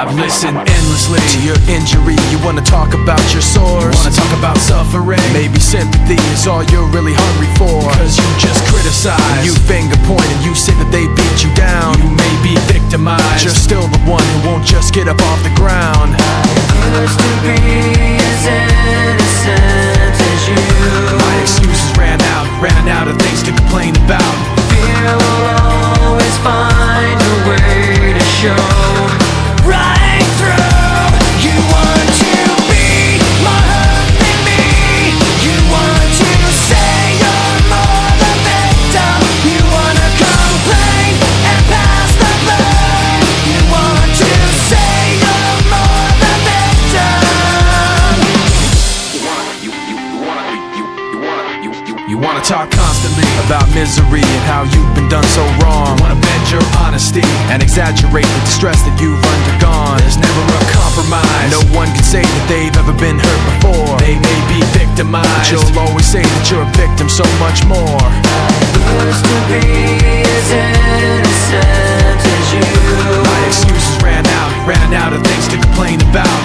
I've listened endlessly to your injury. You wanna talk about your sores, you wanna talk about suffering. Maybe sympathy is all you're really hungry for, cause you just criticize, you finger point, and you say that they beat you down. You may be victimized, you're still the one who won't just get up off the ground. Used to be as innocent as you. My excuses ran out of things to complain about. Fear will always find a way to show right through. You want to be more hurt than me. You want to say you're more the victim. You wanna complain and pass the blame. You want to say you're more the victim. You wanna talk constantly about misery and how you've been done so wrong. You wanna bend your honesty and exaggerate the distress that you've undergone. There's never a compromise. No one can say that they've ever been hurt before. They may be victimized, but you'll always say that you're a victim so much more. Used to be as innocent as you. My excuses ran out of things to complain about.